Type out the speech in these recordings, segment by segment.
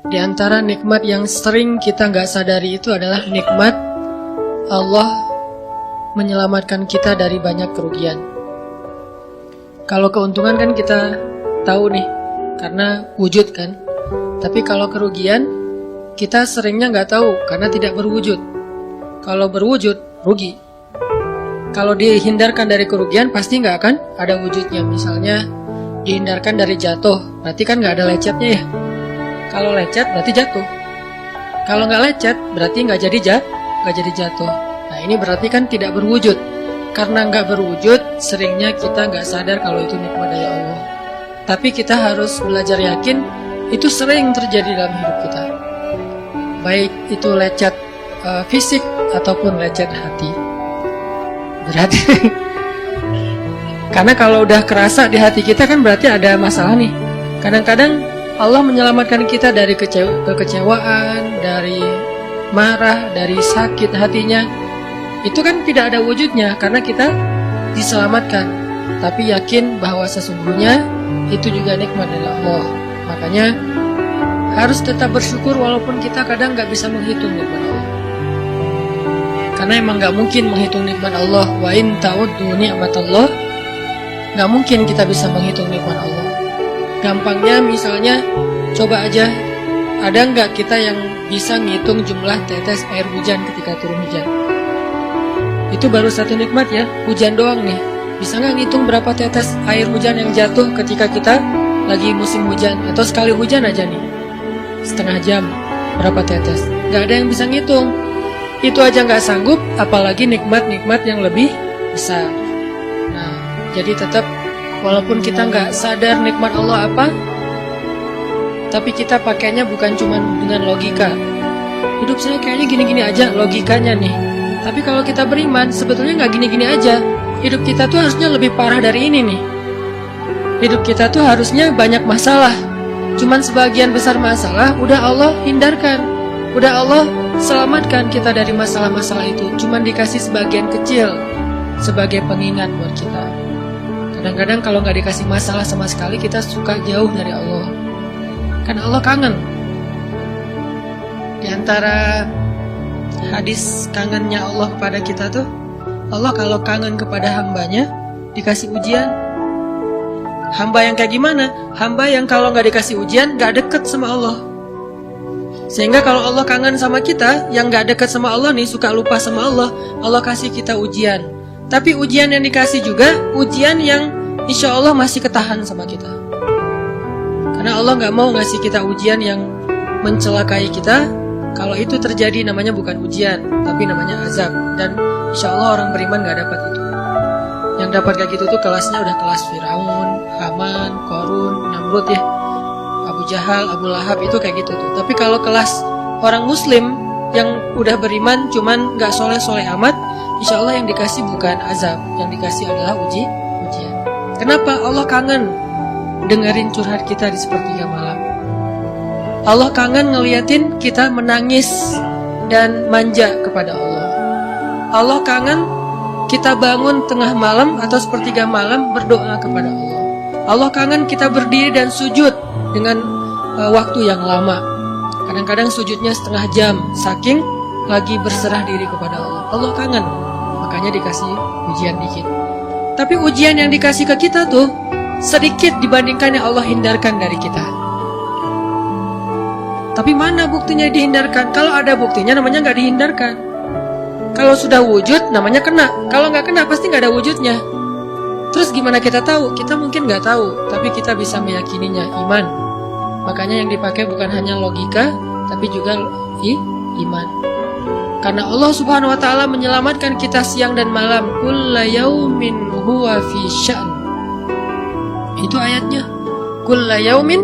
Di antara nikmat yang sering kita nggak sadari itu adalah nikmat Allah menyelamatkan kita dari banyak kerugian. Kalau keuntungan kan kita tahu nih, karena wujud kan. Tapi kalau kerugian, kita seringnya nggak tahu karena tidak berwujud. Kalau berwujud, rugi. Kalau dihindarkan dari kerugian, pasti nggak akan ada wujudnya. Misalnya, dihindarkan dari jatuh, berarti kan nggak ada lecetnya ya. Kalau lecet, berarti jatuh. Kalau nggak lecet, berarti nggak jadi jatuh. Nah, ini berarti kan tidak berwujud. Karena nggak berwujud, seringnya kita nggak sadar kalau itu nikmat dari Allah. Tapi kita harus belajar yakin, itu sering terjadi dalam hidup kita. Baik itu lecet fisik ataupun lecet hati. Berarti karena kalau udah kerasa di hati kita kan berarti ada masalah nih. Kadang-kadang Allah menyelamatkan kita dari kekecewaan, dari marah, dari sakit hatinya. Itu kan tidak ada wujudnya karena kita diselamatkan. Tapi yakin bahwa sesungguhnya itu juga nikmat dari Allah. Makanya harus tetap bersyukur walaupun kita kadang gak bisa menghitung nikmat Allah. Karena emang gak mungkin menghitung nikmat Allah. Wa in ta'uddu ni'matallah, gak mungkin kita bisa menghitung nikmat Allah. Gampangnya misalnya, coba aja, ada nggak kita yang bisa ngitung jumlah tetes air hujan ketika turun hujan? Itu baru satu nikmat ya, hujan doang nih. Bisa nggak ngitung berapa tetes air hujan yang jatuh ketika kita lagi musim hujan? Atau sekali hujan aja nih, setengah jam, berapa tetes? Nggak ada yang bisa ngitung. Itu aja nggak sanggup, apalagi nikmat-nikmat yang lebih besar. Nah, jadi tetap walaupun kita nggak sadar nikmat Allah apa, tapi kita pakainya bukan cuma dengan logika. Hidup saya kayaknya gini-gini aja, logikanya nih. Tapi kalau kita beriman, sebetulnya nggak gini-gini aja. Hidup kita tuh harusnya lebih parah dari ini nih. Hidup kita tuh harusnya banyak masalah. Cuman sebagian besar masalah udah Allah hindarkan. Udah Allah selamatkan kita dari masalah-masalah itu. Cuman dikasih sebagian kecil sebagai pengingat buat kita. Kadang-kadang kalau nggak dikasih masalah sama sekali, kita suka jauh dari Allah. Karena Allah kangen. Di antara hadis kangennya Allah kepada kita tuh, Allah kalau kangen kepada hambanya, dikasih ujian. Hamba yang kayak gimana? Hamba yang kalau nggak dikasih ujian, nggak deket sama Allah. Sehingga kalau Allah kangen sama kita, yang nggak deket sama Allah nih, suka lupa sama Allah, Allah kasih kita ujian. Tapi ujian yang dikasih juga ujian yang insya Allah masih ketahan sama kita. Karena Allah gak mau ngasih kita ujian yang mencelakai kita. Kalau itu terjadi namanya bukan ujian, tapi namanya azab. Dan insya Allah orang beriman gak dapat itu. Yang dapat kayak gitu tuh kelasnya udah kelas Firaun, Haman, Korun, Namrud ya, Abu Jahal, Abu Lahab, itu kayak gitu tuh. Tapi kalau kelas orang muslim yang udah beriman cuman gak soleh-soleh amat, insya Allah yang dikasih bukan azab, yang dikasih adalah ujian. Kenapa? Allah kangen dengerin curhat kita di sepertiga malam. Allah kangen ngeliatin kita menangis dan manja kepada Allah. Allah kangen kita bangun tengah malam atau sepertiga malam berdoa kepada Allah. Allah kangen kita berdiri dan sujud dengan waktu yang lama. Kadang-kadang sujudnya setengah jam, saking lagi berserah diri kepada Allah. Allah kangen. Makanya dikasih ujian dikit. Tapi ujian yang dikasih ke kita tuh sedikit dibandingkan yang Allah hindarkan dari kita. Tapi mana buktinya dihindarkan? Kalau ada buktinya namanya nggak dihindarkan. Kalau sudah wujud namanya kena. Kalau nggak kena pasti nggak ada wujudnya. Terus gimana kita tahu? Kita mungkin nggak tahu, tapi kita bisa meyakininya, iman. Makanya yang dipakai bukan hanya logika, tapi juga iman. Karena Allah Subhanahu wa taala menyelamatkan kita siang dan malam. Kulla yaumin huwa fi sya'n. Itu ayatnya. Kulla yaumin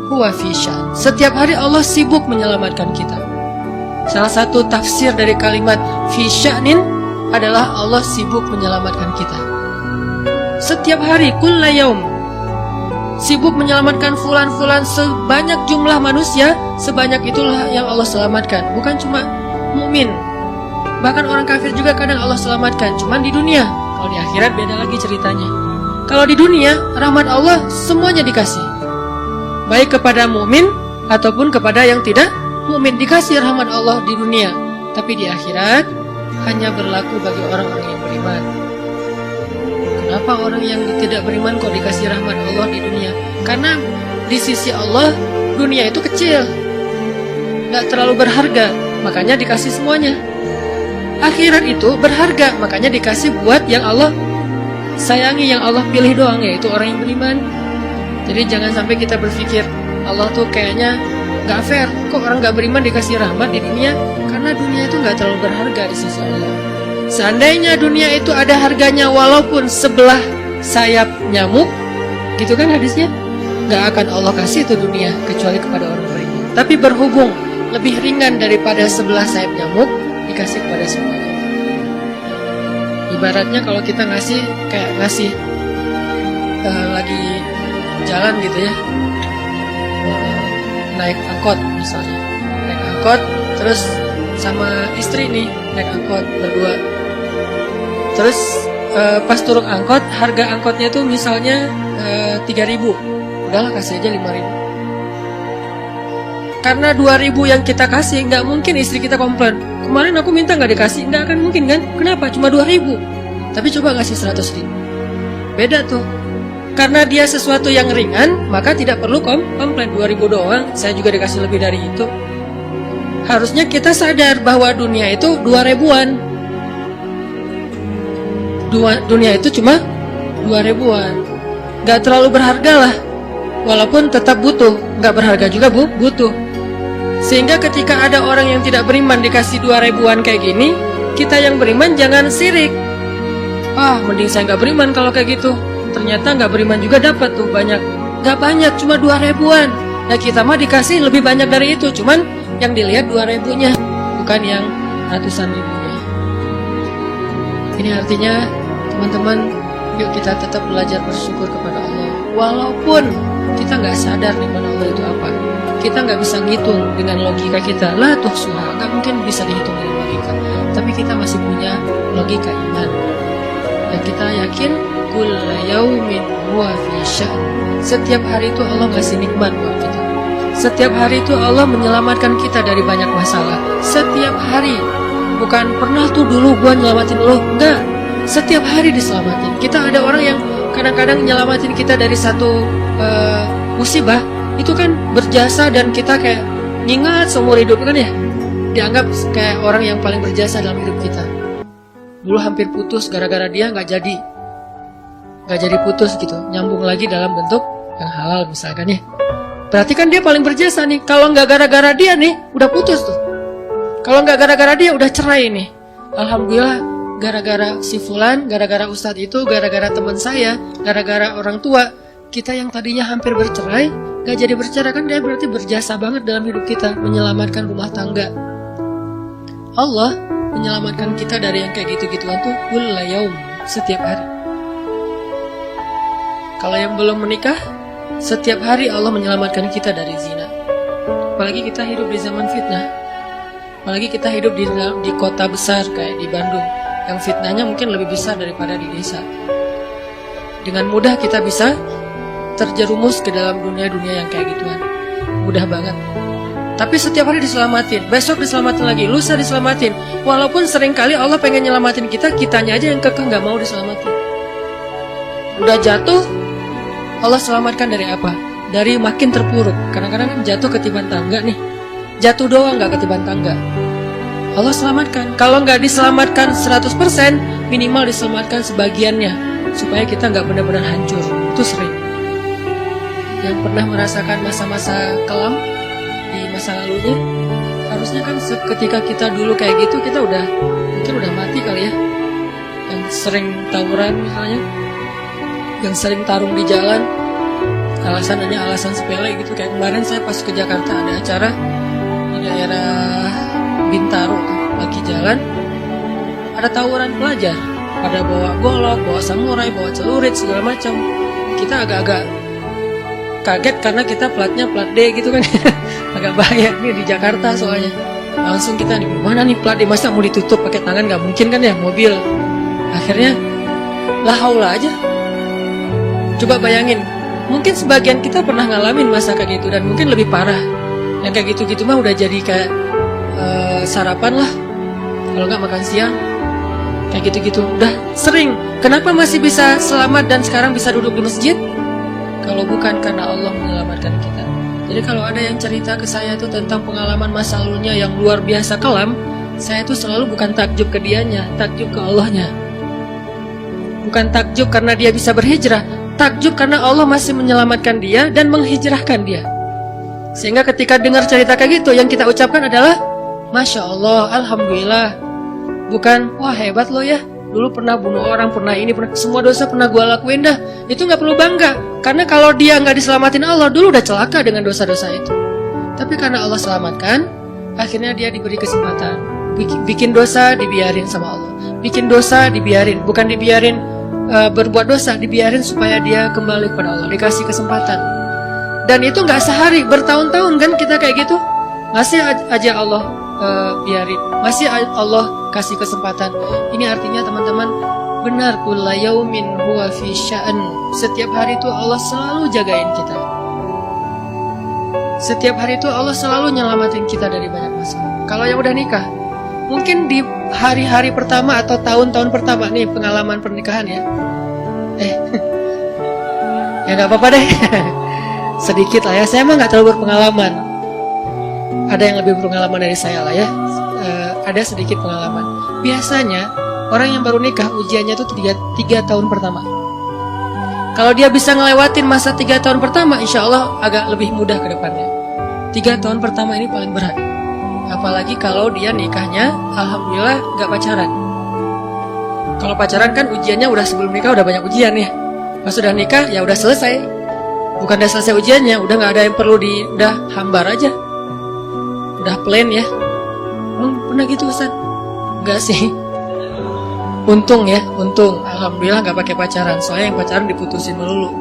huwa fi sya'n. Setiap hari Allah sibuk menyelamatkan kita. Salah satu tafsir dari kalimat fi sya'nin adalah Allah sibuk menyelamatkan kita. Setiap hari, kulla yaum, sibuk menyelamatkan fulan-fulan, sebanyak jumlah manusia, sebanyak itulah yang Allah selamatkan. Bukan cuma mukmin, bahkan orang kafir juga kadang Allah selamatkan. Cuman di dunia. Kalau di akhirat beda lagi ceritanya. Kalau di dunia, rahmat Allah semuanya dikasih, baik kepada mukmin ataupun kepada yang tidak mukmin. Dikasih rahmat Allah di dunia, tapi di akhirat hanya berlaku bagi orang-orang yang beriman. Kenapa orang yang tidak beriman kok dikasih rahmat Allah di dunia? Karena di sisi Allah dunia itu kecil, gak terlalu berharga, makanya dikasih semuanya. Akhirat itu berharga, makanya dikasih buat yang Allah sayangi, yang Allah pilih doang, yaitu orang yang beriman. Jadi jangan sampai kita berpikir Allah tuh kayaknya gak fair, kok orang gak beriman dikasih rahmat di dunia. Karena dunia itu gak terlalu berharga di sisi Allah. Seandainya dunia itu ada harganya walaupun sebelah sayap nyamuk, gitu kan hadisnya, gak akan Allah kasih itu dunia kecuali kepada orang beriman. Tapi berhubung lebih ringan daripada sebelah sayap nyamuk, dikasih kepada semuanya. Ibaratnya kalau kita ngasih kayak ngasih lagi jalan gitu ya, naik angkot misalnya, naik angkot terus sama istri nih naik angkot berdua, terus pas turun angkot harga angkotnya tuh misalnya 3.000, udahlah kasih aja 5.000. Karena 2.000 yang kita kasih, nggak mungkin istri kita komplain, kemarin aku minta nggak dikasih, nggak akan mungkin kan? Kenapa? Cuma 2.000. Tapi coba kasih 100.000, beda tuh. Karena dia sesuatu yang ringan, maka tidak perlu komplain. 2.000 doang, saya juga dikasih lebih dari itu. Harusnya kita sadar bahwa dunia itu 2.000-an. Dunia itu cuma 2.000-an, nggak terlalu berharga lah. Walaupun tetap butuh, nggak berharga juga butuh. Sehingga ketika ada orang yang tidak beriman dikasih 2.000-an kayak gini, kita yang beriman jangan sirik. Mending saya nggak beriman kalau kayak gitu. Ternyata nggak beriman juga dapat tuh banyak. Nggak banyak, cuma 2.000-an. Nah kita mah dikasih lebih banyak dari itu, cuman yang dilihat 2.000-nya, bukan yang ratusan ribunya. Ini artinya teman-teman, yuk kita tetap belajar bersyukur kepada Allah. Walaupun kita nggak sadar nikmat Allah itu apa, kita nggak bisa ngitung dengan logika kita, la tuhsuha, nggak mungkin bisa dihitung dengan logika. Tapi kita masih punya logika iman, dan kita yakin kulla yaumin huwa fi sya'n. Setiap hari itu Allah ngasih nikmat buat kita. Setiap hari itu Allah menyelamatkan kita dari banyak masalah. Setiap hari, bukan pernah tuh dulu gua nyelamatin lo, enggak. Setiap hari diselamatin. Kita ada orang yang kadang-kadang nyelamatin kita dari satu musibah, itu kan berjasa dan kita kayak ngingat seumur hidup kan ya, dianggap kayak orang yang paling berjasa dalam hidup kita. Dulu hampir putus gara-gara dia nggak jadi putus gitu, nyambung lagi dalam bentuk yang halal misalkan ya. Berarti kan dia paling berjasa nih. Kalau nggak gara-gara dia nih udah putus tuh. Kalau nggak gara-gara dia udah cerai nih. Alhamdulillah gara-gara si fulan, gara-gara ustadz itu, gara-gara teman saya, gara-gara orang tua, kita yang tadinya hampir bercerai gak jadi bercerai, kan dia berarti berjasa banget dalam hidup kita, menyelamatkan rumah tangga. Allah menyelamatkan kita dari yang kayak gitu-gituan tuh kulla yaum, setiap hari. Kalau yang belum menikah, setiap hari Allah menyelamatkan kita dari zina. Apalagi kita hidup di zaman fitnah, apalagi kita hidup di kota besar kayak di Bandung, yang fitnahnya mungkin lebih besar daripada di desa. Dengan mudah kita bisa terjerumus ke dalam dunia-dunia yang kayak gituan, mudah banget. Tapi setiap hari diselamatin, besok diselamatin lagi, lusa diselamatin. Walaupun seringkali Allah pengen nyelamatin kita, kitanya aja yang kekeh gak mau diselamatin. Udah jatuh, Allah selamatkan dari apa? Dari makin terpuruk. Kadang-kadang kan jatuh ketiban tangga nih, jatuh doang gak ketiban tangga. Allah selamatkan. Kalau gak diselamatkan 100%, minimal diselamatkan sebagiannya, supaya kita gak benar-benar hancur. Itu sering. Yang pernah merasakan masa-masa kelam di masa lalunya, harusnya kan ketika kita dulu kayak gitu, kita mungkin udah mati kali ya. Yang sering tawuran misalnya, yang sering tarung di jalan, alasan sepele gitu. Kayak kemarin saya pas ke Jakarta ada acara di daerah Bintaro tuh, lagi jalan ada tawuran pelajar, pada bawa golok, bawa samurai, bawa celurit segala macam. Kita agak-agak kaget karena kita platnya plat D gitu kan. Agak bahaya nih di Jakarta soalnya. Langsung kita mana nih plat D, masa mau ditutup pakai tangan, nggak mungkin kan ya mobil. Akhirnya la haula aja. Coba bayangin, mungkin sebagian kita pernah ngalamin masa kayak gitu dan mungkin lebih parah. Yang kayak gitu-gitu mah udah jadi kayak sarapan lah, kalau nggak makan siang. Kayak gitu-gitu udah sering. Kenapa masih bisa selamat dan sekarang bisa duduk di masjid? Kalau bukan karena Allah menyelamatkan kita. Jadi kalau ada yang cerita ke saya tuh tentang pengalaman masa lalunya yang luar biasa kelam, saya tuh selalu bukan takjub ke dianya, takjub ke Allahnya. Bukan takjub karena dia bisa berhijrah, takjub karena Allah masih menyelamatkan dia dan menghijrahkan dia. Sehingga ketika dengar cerita kayak gitu, yang kita ucapkan adalah Masya Allah, Alhamdulillah. Bukan, wah hebat lo ya, dulu pernah bunuh orang, pernah ini, pernah semua dosa pernah gue lakuin dah. Itu gak perlu bangga, karena kalau dia gak diselamatin Allah, dulu udah celaka dengan dosa-dosa itu. Tapi karena Allah selamatkan, akhirnya dia diberi kesempatan. Bikin dosa, dibiarin sama Allah. Bikin dosa, dibiarin, bukan dibiarin berbuat dosa, dibiarin supaya dia kembali kepada Allah, dikasih kesempatan. Dan itu gak sehari, bertahun-tahun kan kita kayak gitu. Masih aja Allah biarin, masih Allah kasih kesempatan. Ini artinya teman-teman, benar, kulla yaumin huwa fi sya'an. Setiap hari itu Allah selalu jagain kita. Setiap hari itu Allah selalu nyelamatin kita dari banyak masalah. Kalau yang udah nikah, mungkin di hari-hari pertama atau tahun-tahun pertama nih pengalaman pernikahan ya. Ya nggak apa-apa deh. Sedikit lah ya, saya mah nggak terlalu berpengalaman. Ada yang lebih berpengalaman dari saya lah ya. Ada sedikit pengalaman. Biasanya orang yang baru nikah ujiannya itu 3 tahun pertama. Kalau dia bisa ngelewatin masa 3 tahun pertama, insya Allah agak lebih mudah ke depannya. 3 tahun pertama ini paling berat. Apalagi kalau dia nikahnya alhamdulillah gak pacaran. Kalau pacaran kan ujiannya udah sebelum nikah udah banyak ujian ya. Pas sudah nikah ya udah selesai. Bukan udah selesai ujiannya, udah gak ada yang perlu udah hambar aja. Udah plain ya. Pernah gitu Ustaz? Enggak sih. Untung ya, untung. Alhamdulillah gak pakai pacaran. Soalnya yang pacaran diputusin melulu.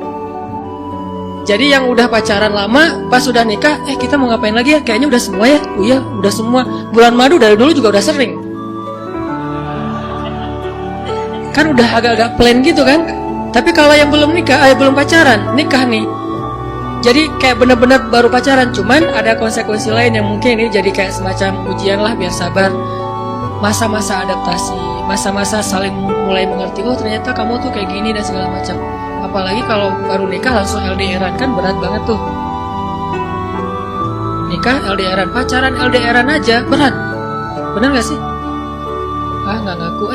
Jadi yang udah pacaran lama, pas udah nikah, kita mau ngapain lagi ya? Kayaknya udah semua ya. Oh iya, udah semua. Bulan madu dari dulu juga udah sering. Kan udah agak-agak plain gitu kan. Tapi kalau yang belum nikah, belum pacaran, nikah nih. Jadi kayak bener-bener baru pacaran, cuman ada konsekuensi lain yang mungkin ini jadi kayak semacam ujian lah, biar sabar. Masa-masa adaptasi, masa-masa saling mulai mengerti, oh ternyata kamu tuh kayak gini dan segala macam. Apalagi kalau baru nikah langsung LDRan kan berat banget tuh. Nikah LDRan, pacaran LDRan aja berat. Bener gak sih? Nggak ngaku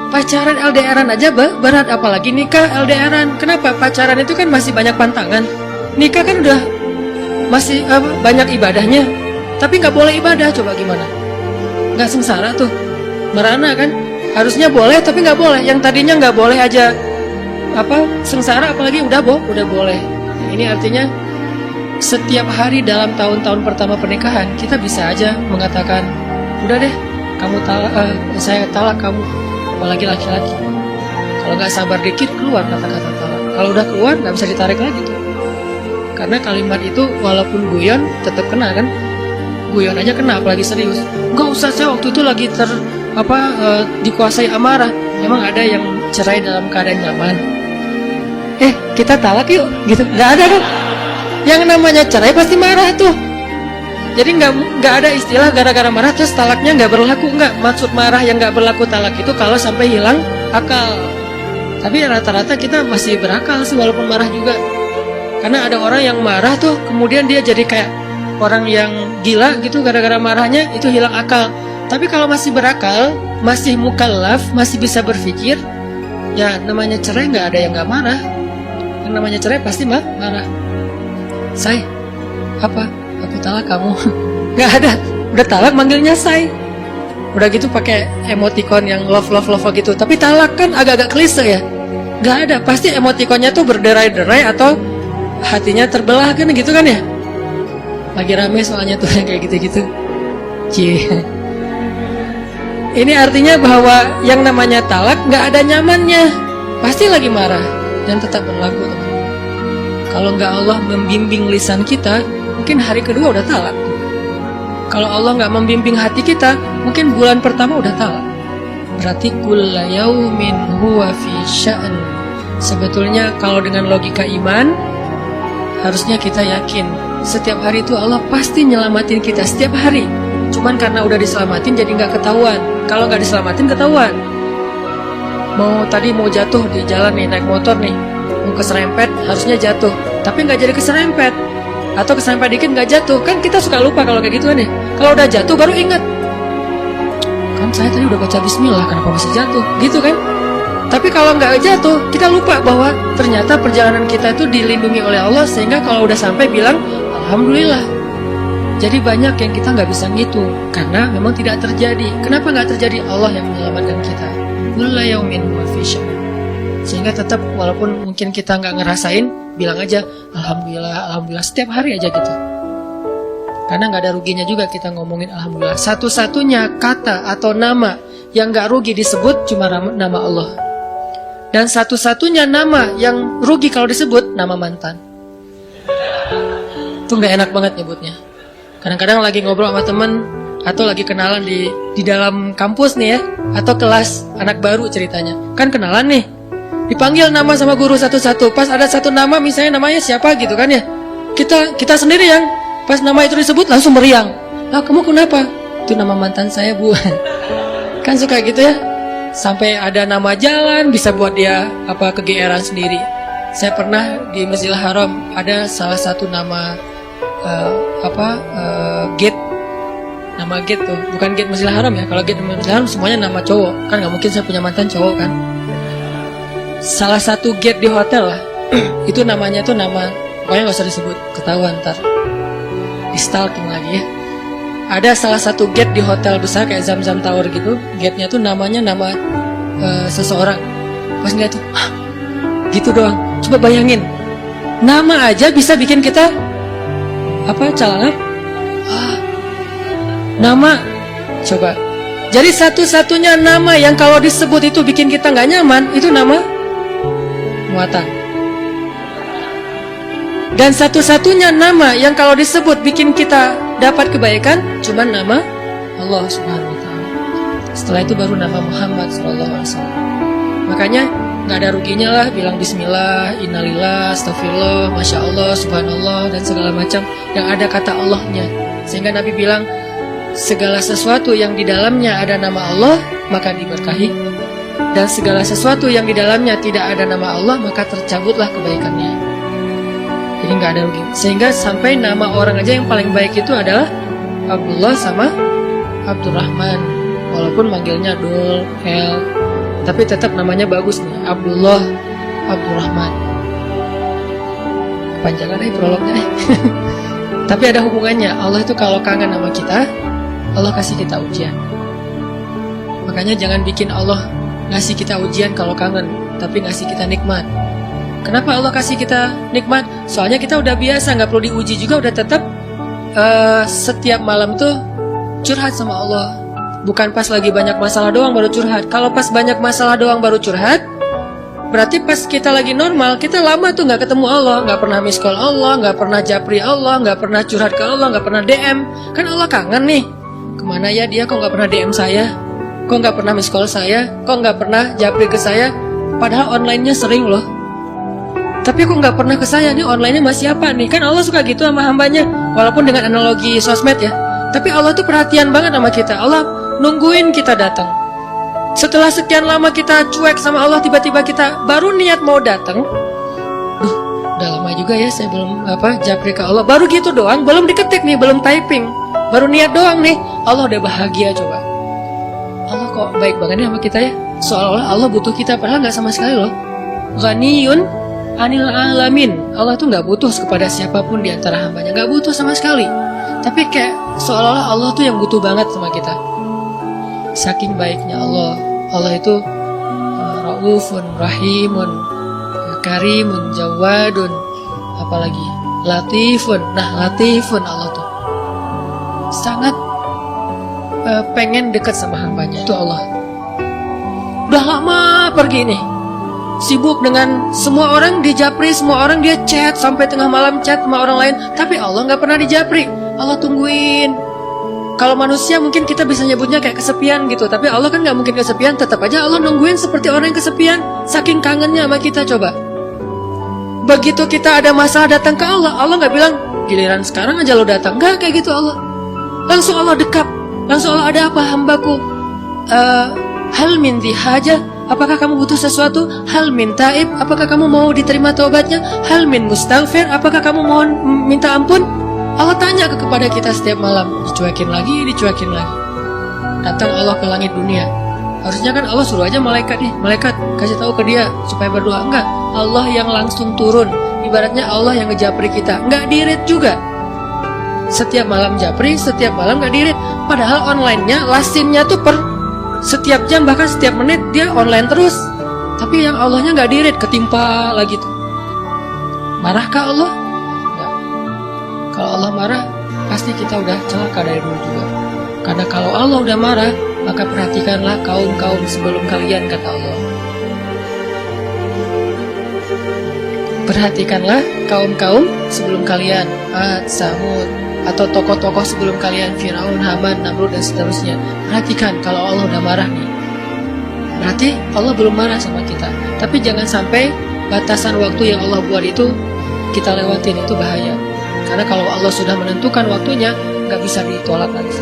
Pacaran LDRan aja berat, apalagi nikah LDRan. Kenapa? Pacaran itu kan masih banyak pantangan. Nikah kan udah masih banyak ibadahnya. Tapi nggak boleh ibadah, coba gimana? Nggak sengsara tuh, merana kan? Harusnya boleh, tapi nggak boleh. Yang tadinya nggak boleh aja sengsara, apalagi udah boleh. Ini artinya setiap hari dalam tahun-tahun pertama pernikahan kita bisa aja mengatakan, udah deh, kamu saya talak kamu. Apalagi laki-laki, kalau nggak sabar dikit keluar kata-kata talak. Kalau udah keluar nggak bisa ditarik lagi tuh. Karena kalimat itu walaupun guyon tetap kena kan. Guyon aja kena, apalagi serius. Nggak usah, saya waktu itu lagi dikuasai amarah. Emang ada yang cerai dalam keadaan nyaman? Kita talak yuk gitu, nggak ada kan. Yang namanya cerai pasti marah tuh. Jadi nggak ada istilah gara-gara marah terus talaknya nggak berlaku. Nggak, maksud marah yang nggak berlaku talak itu kalau sampai hilang akal. Tapi rata-rata kita masih berakal sih walaupun marah juga. Karena ada orang yang marah tuh kemudian dia jadi kayak orang yang gila gitu gara-gara marahnya, itu hilang akal. Tapi kalau masih berakal, masih mukallaf, masih bisa berpikir, ya namanya cerai nggak ada yang nggak marah. Yang namanya cerai pasti marah. Say, aku talak kamu. Nggak ada, udah talak manggilnya say. Udah gitu pakai emoticon yang love gitu. Tapi talak kan agak-agak klise ya. Nggak ada, pasti emoticonnya tuh berderai-derai atau hatinya terbelah kan gitu kan ya. Lagi rame soalnya tuh yang kayak gitu-gitu. Ini artinya bahwa yang namanya talak nggak ada nyamannya, pasti lagi marah dan tetap berlaku teman-teman. Kalau nggak Allah membimbing lisan kita, mungkin hari kedua udah talak. Kalau Allah nggak membimbing hati kita, mungkin bulan pertama udah talak. Berarti kulla yaumin huwa fi sya'an. Sebetulnya kalau dengan logika iman, harusnya kita yakin setiap hari itu Allah pasti nyelamatin kita setiap hari. Cuman karena udah diselamatin jadi nggak ketahuan. Kalau nggak diselamatin ketahuan. Tadi mau jatuh di jalan nih, naik motor nih, mau keserempet harusnya jatuh, tapi nggak jadi keserempet, atau keserempet dikit nggak jatuh. Kan kita suka lupa kalau kayak gituan nih. Kalau udah jatuh baru ingat, kan saya tadi udah baca Bismillah, kenapa masih jatuh? Gitu kan? Tapi kalau nggak jatuh, kita lupa bahwa ternyata perjalanan kita itu dilindungi oleh Allah, sehingga kalau udah sampai bilang Alhamdulillah. Jadi banyak yang kita nggak bisa ngitung karena memang tidak terjadi. Kenapa nggak terjadi? Allah yang menyelamatkan kita. Kullu yaumin huwa fi sya'n. Sehingga tetap walaupun mungkin kita nggak ngerasain, bilang aja Alhamdulillah, Alhamdulillah setiap hari aja gitu. Karena nggak ada ruginya juga kita ngomongin Alhamdulillah. Satu-satunya kata atau nama yang nggak rugi disebut cuma nama Allah. Dan satu-satunya nama yang rugi kalau disebut nama mantan. Itu nggak enak banget nyebutnya. Kadang-kadang lagi ngobrol sama temen atau lagi kenalan di dalam kampus nih ya, atau kelas anak baru ceritanya. Kan kenalan nih, dipanggil nama sama guru satu-satu. Pas ada satu nama misalnya namanya siapa gitu kan ya, kita sendiri yang pas nama itu disebut langsung meriang. Lah kamu kenapa? Itu nama mantan saya bu. Kan suka gitu ya. Sampai ada nama jalan bisa buat dia kegeeran sendiri. Saya pernah di Masjidil Haram ada salah satu nama gate. Nama gate tuh bukan gate Masjidil Haram ya. Kalau gate Masjidil Haram semuanya nama cowok. Kan nggak mungkin saya punya mantan cowok kan. Salah satu gate di hotel lah. Itu namanya tuh nama, pokoknya nggak usah disebut, ketahuan ntar di stalking lagi ya. Ada salah satu gate di hotel besar kayak Zamzam Tower gitu. Gate-nya tuh namanya nama seseorang. Pas ngeliat tuh, gitu doang. Coba bayangin, nama aja bisa bikin kita calangan. Nama, coba. Jadi satu-satunya nama yang kalau disebut itu bikin kita nggak nyaman, itu nama muatan. Dan satu-satunya nama yang kalau disebut bikin kita dapat kebaikan cuma nama Allah Subhanahu wa taala. Setelah itu baru nama Muhammad sallallahu alaihi wasallam. Makanya nggak ada ruginya lah bilang bismillah, innalillah, astagfirullah, masya Allah, subhanallah dan segala macam yang ada kata Allahnya. Sehingga Nabi bilang segala sesuatu yang di dalamnya ada nama Allah maka diberkahi, dan segala sesuatu yang di dalamnya tidak ada nama Allah maka tercabutlah kebaikannya. Jadi nggak ada rugi. Sehingga sampai nama orang aja yang paling baik itu adalah Abdullah sama Abdurrahman. Walaupun manggilnya Dul, El, tapi tetap namanya bagus nih, Abdullah, Abdurrahman. Panjangan prolognya Tapi ada hubungannya. Allah itu kalau kangen sama kita, Allah kasih kita ujian. Makanya jangan bikin Allah ngasih kita ujian kalau kangen, tapi ngasih kita nikmat. Kenapa Allah kasih kita nikmat? Soalnya kita udah biasa, nggak perlu diuji juga, udah tetap setiap malam tuh curhat sama Allah. Bukan pas lagi banyak masalah doang baru curhat. Kalau pas banyak masalah doang baru curhat, berarti pas kita lagi normal, kita lama tuh nggak ketemu Allah, nggak pernah miss call Allah, nggak pernah japri Allah, nggak pernah curhat ke Allah, nggak pernah DM. Kan Allah kangen nih, kemana ya dia, kok nggak pernah DM saya, kok nggak pernah miss call saya, kok nggak pernah japri ke saya, padahal online-nya sering loh. Tapi kok nggak pernah ke saya nih, online-nya masih apa nih? Kan Allah suka gitu sama hambanya, walaupun dengan analogi sosmed ya. Tapi Allah tuh perhatian banget sama kita. Allah nungguin kita datang. Setelah sekian lama kita cuek sama Allah, tiba-tiba kita baru niat mau datang. Udah lama juga ya saya belum japri ke Allah. Baru gitu doang, belum diketik nih, belum typing. Baru niat doang nih, Allah udah bahagia coba. Allah kok baik banget nih sama kita ya. Seolah-olah Allah butuh kita, padahal nggak sama sekali loh. Ghaniyun anil alamin. Allah tuh nggak butuh kepada siapapun di antara hambanya, nggak butuh sama sekali. Tapi kayak seolah-olah Allah tuh yang butuh banget sama kita. Saking baiknya Allah. Allah itu Raufun, Rahimun, Karimun, Jawadun, apalagi Latifun. Nah, Latifun Allah tuh sangat pengen dekat sama hambanya. Itu Allah. Udah lama pergi nih, sibuk dengan semua orang, dijapri semua orang, dia chat sampai tengah malam, chat sama orang lain, tapi Allah nggak pernah dijapri. Allah tungguin. Kalau manusia mungkin kita bisa nyebutnya kayak kesepian gitu, tapi Allah kan nggak mungkin kesepian. Tetap aja Allah nungguin seperti orang yang kesepian, saking kangennya sama kita. Coba begitu kita ada masalah datang ke Allah, Allah nggak bilang Giliran sekarang aja lo datang. Enggak kayak gitu Allah. Langsung Allah dekap. Langsung Allah, ada apa hambaku? Hal min haja, apakah kamu butuh sesuatu? Hal min taib, apakah kamu mau diterima taubatnya? Hal min mustaghfir, apakah kamu mohon minta ampun? Allah tanya kepada kita setiap malam. Dicuekin lagi. Datang Allah ke langit dunia. Harusnya kan Allah suruh aja malaikat nih, malaikat kasih tahu ke dia supaya berdoa. Enggak, Allah yang langsung turun. Ibaratnya Allah yang ngejapri kita. Enggak di-read juga. Setiap malam japri, setiap malam enggak di-read. Padahal online-nya, lasinnya tuh per setiap jam, bahkan setiap menit dia online terus. Tapi yang Allahnya enggak di-read, ketimpa lagi tuh. Marahkah Allah? Enggak. Kalau Allah marah, pasti kita udah celaka dari dulu juga. Karena kalau Allah udah marah, maka perhatikanlah kaum-kaum sebelum kalian, kata Allah. Perhatikanlah kaum-kaum sebelum kalian, Ad, Samud, atau tokoh-tokoh sebelum kalian, Firaun, Haman, Namrud, dan seterusnya. Perhatikan kalau Allah udah marah nih. Berarti Allah belum marah sama kita. Tapi jangan sampai batasan waktu yang Allah buat itu kita lewatin, itu bahaya. Karena kalau Allah sudah menentukan waktunya, nggak bisa ditolak lagi.